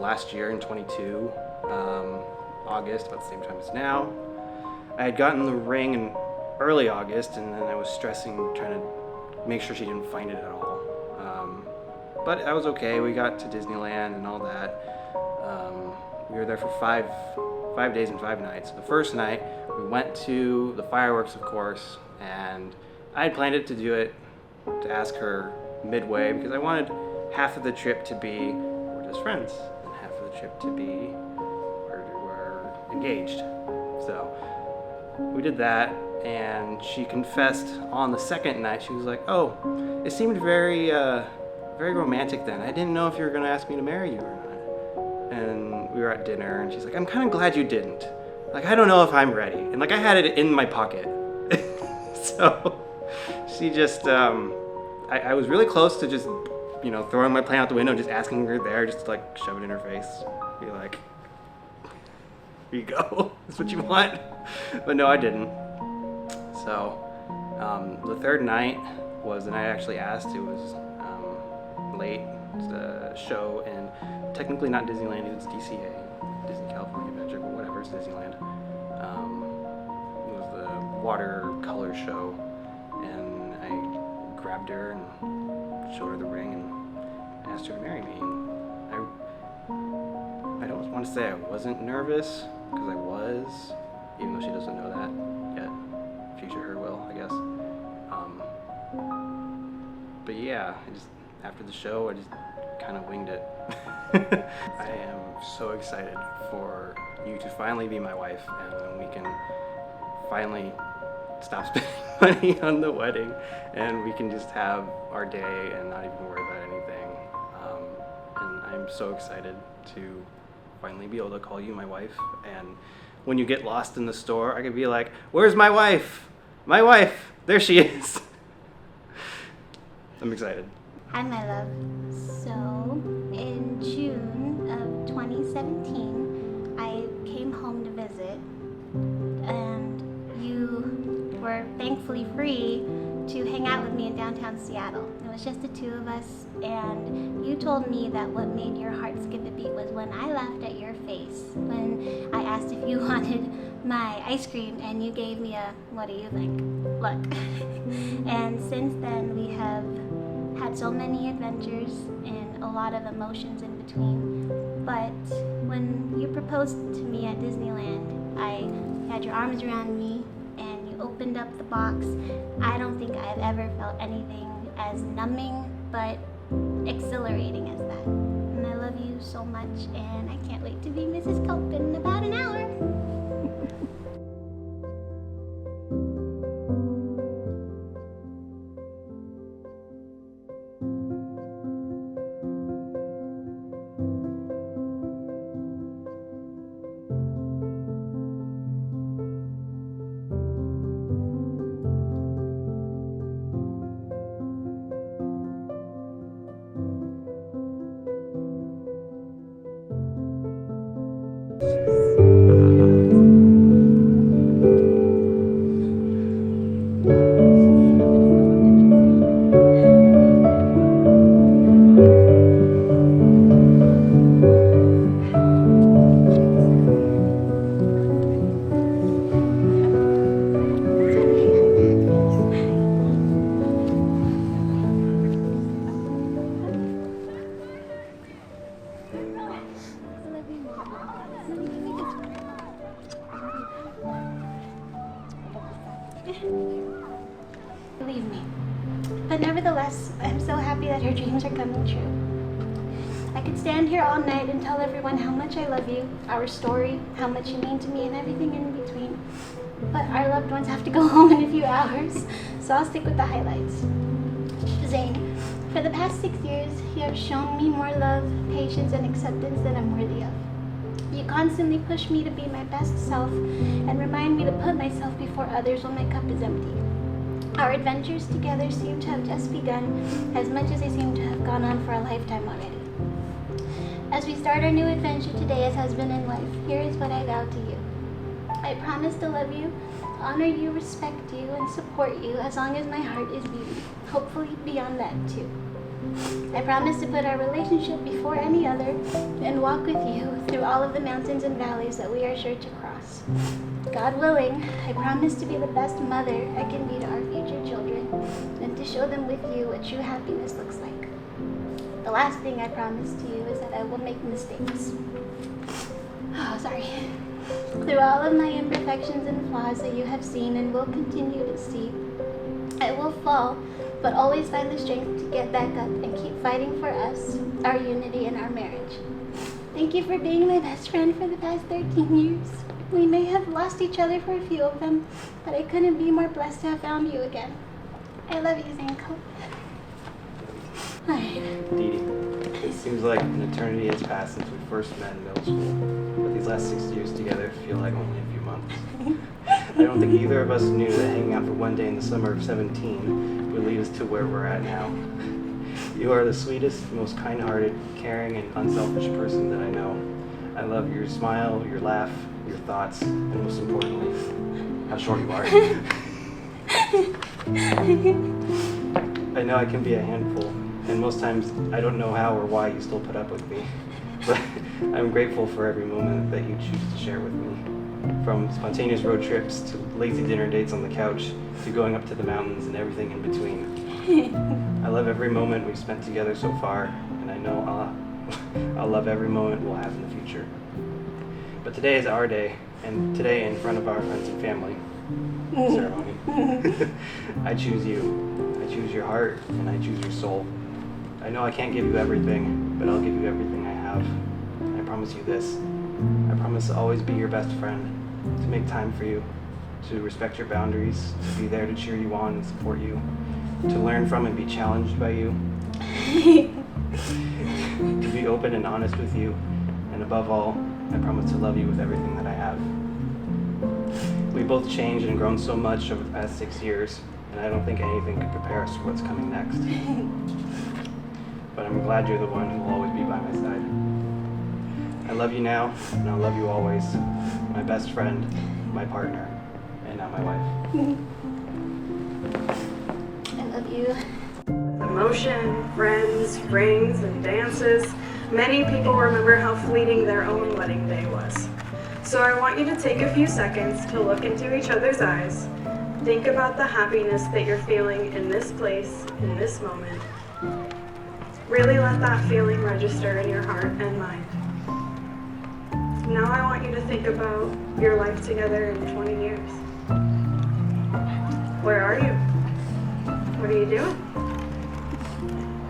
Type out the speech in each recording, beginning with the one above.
last year in 22, August, about the same time as now. I had gotten the ring in early August, and then I was stressing, trying to make sure she didn't find it at all. But I was okay. We got to Disneyland and all that. We were there for five days and 5 nights. The first night, we went to the fireworks, of course, and I had planned to ask her midway, because I wanted half of the trip to be we're just friends, and half of the trip to be we're engaged. So we did that, and she confessed on the second night. She was like, "Oh, it seemed very romantic then. I didn't know if you were going to ask me to marry you or not." And we were at dinner, and she's like, "I'm kind of glad you didn't. Like, I don't know if I'm ready." And like, I had it in my pocket. So she just, I was really close to just, throwing my plan out the window, just asking her there, just to like shove it in her face. Be like, "Here you go. That's what you want." But no, I didn't. So the third night was the night I actually asked. It was late. It's a show in technically not Disneyland, it's DCA, Disney California Adventure, but whatever, it's Disneyland. It was the watercolor show, and I grabbed her and showed her the ring and asked her to marry me. I don't want to say I wasn't nervous, because I was, even though she doesn't know that yet. Future her will, I guess. But yeah, after the show, I just kind of winged it. I am so excited for you to finally be my wife, and then we can finally stop spending money on the wedding, and we can just have our day and not even worry about anything. And I'm so excited to finally be able to call you my wife, and when you get lost in the store, I could be like, "Where's my wife? My wife! There she is!" I'm excited. Hi, my love. So, in June of 2017, I came home to visit, and you were thankfully free to hang out with me in downtown Seattle. It was just the two of us, and you told me that what made your heart skip a beat was when I laughed at your face, when I asked if you wanted my ice cream, and you gave me a, "What do you think?" look. And since then, we have had so many adventures and a lot of emotions in between. But when you proposed to me at Disneyland, I had your arms around me and you opened up the box. I don't think I've ever felt anything as numbing but exhilarating as that. And I love you so much, and I can't wait to be Mrs. Cope in about an hour. Believe me. But nevertheless, I'm so happy that her dreams are coming true. I could stand here all night and tell everyone how much I love you, our story, how much you mean to me, and everything in between. But our loved ones have to go home in a few hours, so I'll stick with the highlights. Zane, for the past 6 years, you have shown me more love, patience, and acceptance than I'm worthy of. You constantly push me to be my best self and remind me to put myself before others when my cup is empty. Our adventures together seem to have just begun, as much as they seem to have gone on for a lifetime already. As we start our new adventure today as husband and wife, here is what I vow to you. I promise to love you, honor you, respect you, and support you as long as my heart is beating, hopefully beyond that too. I promise to put our relationship before any other and walk with you through all of the mountains and valleys that we are sure to cross. God willing, I promise to be the best mother I can be to our future children and to show them with you what true happiness looks like. The last thing I promise to you is that I will make mistakes. Oh, sorry. Through all of my imperfections and flaws that you have seen and will continue to see, I will fall, but always find the strength to get back up and keep fighting for us, our unity, and our marriage. Thank you for being my best friend for the past 13 years. We may have lost each other for a few of them, but I couldn't be more blessed to have found you again. I love you, Zane. Alright. Dee Dee, it seems like an eternity has passed since we first met in middle school, but these last 6 years together feel like only a few months. I don't think either of us knew that hanging out for one day in the summer of 17 would lead us to where we're at now. You are the sweetest, most kind-hearted, caring, and unselfish person that I know. I love your smile, your laugh, your thoughts, and most importantly, how short you are. I know I can be a handful, and most times I don't know how or why you still put up with me. But I'm grateful for every moment that you choose to share with me. From spontaneous road trips to lazy dinner dates on the couch to going up to the mountains and everything in between. I love every moment we've spent together so far, and I know I'll love every moment we'll have in the future. But today is our day, and today in front of our friends and family ceremony, I choose you. I choose your heart, and I choose your soul. I know I can't give you everything, but I'll give you everything I have. I promise you this. I promise to always be your best friend, to make time for you, to respect your boundaries, to be there to cheer you on and support you, to learn from and be challenged by you, to be open and honest with you, and above all, I promise to love you with everything that I have. We both changed and grown so much over the past 6 years, and I don't think anything could prepare us for what's coming next. But I'm glad you're the one who will always be by my side. I love you now, and I'll love you always. My best friend, my partner, and now my wife. I love you. Emotion, friends, rings, and dances, many people remember how fleeting their own wedding day was. So I want you to take a few seconds to look into each other's eyes. Think about the happiness that you're feeling in this place, in this moment. Really let that feeling register in your heart and mind. Now I want you to think about your life together in 20 years. Where are you? What are you doing?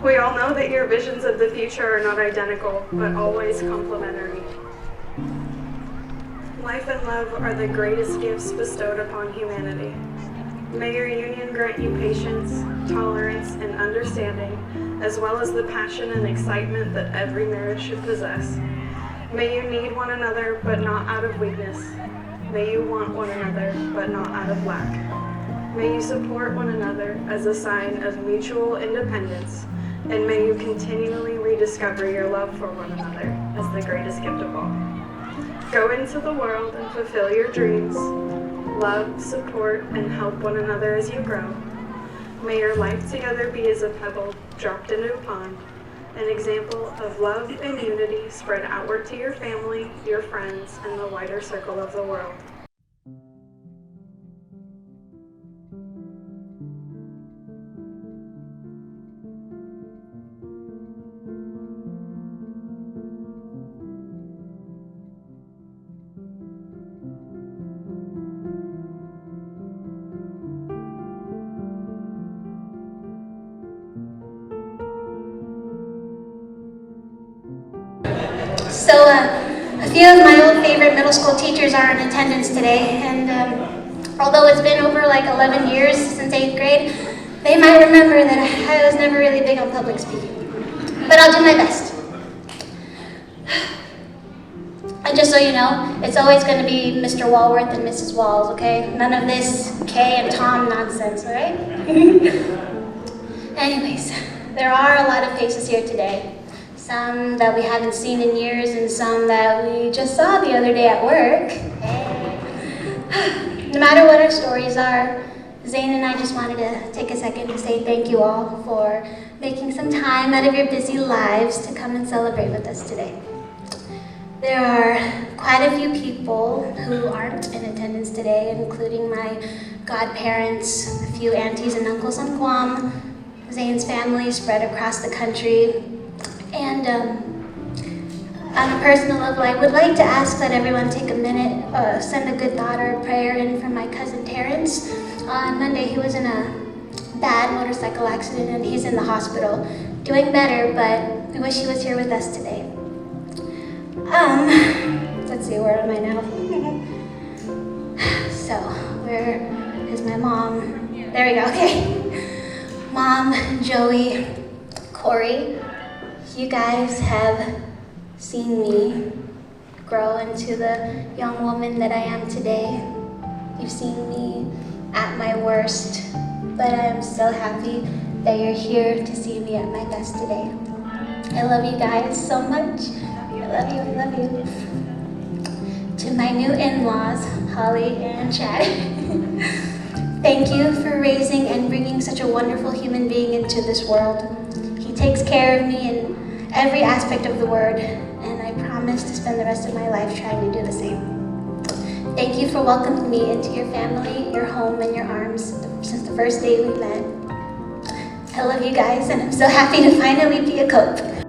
We all know that your visions of the future are not identical, but always complementary. Life and love are the greatest gifts bestowed upon humanity. May your union grant you patience, tolerance, and understanding, as well as the passion and excitement that every marriage should possess. May you need one another, but not out of weakness. May you want one another, but not out of lack. May you support one another as a sign of mutual independence, and may you continually rediscover your love for one another as the greatest gift of all. Go into the world and fulfill your dreams. Love, support, and help one another as you grow. May your life together be as a pebble dropped into a pond, an example of love and unity spread outward to your family, your friends, and the wider circle of the world. So, a few of my old favorite middle school teachers are in attendance today, and although it's been over like 11 years since 8th grade, they might remember that I was never really big on public speaking. But I'll do my best. And just so you know, it's always going to be Mr. Walworth and Mrs. Walls, okay? None of this Kay and Tom nonsense, all right? Anyways, there are a lot of faces here today. Some that we haven't seen in years and some that we just saw the other day at work. No matter what our stories are, Zane and I just wanted to take a second to say thank you all for making some time out of your busy lives to come and celebrate with us today. There are quite a few people who aren't in attendance today, including my godparents, a few aunties and uncles on Guam, Zane's family spread across the country, and on a personal level, I would like to ask that everyone take a minute, send a good thought or a prayer in for my cousin Terrence. On Monday, he was in a bad motorcycle accident and he's in the hospital, doing better, but we wish he was here with us today. Let's see, where am I now? So, where is my mom? There we go, okay. Mom, Joey, Corey, you guys have seen me grow into the young woman that I am today. You've seen me at my worst, but I am so happy that you're here to see me at my best today. I love you guys so much. I love you. To my new in-laws, Holly and Chad, thank you for raising and bringing such a wonderful human being into this world. He takes care of me in every aspect of the word, and I promise to spend the rest of my life trying to do the same. Thank you for welcoming me into your family, your home, and your arms since the first day we met. I love you guys, and I'm so happy to finally be a cope.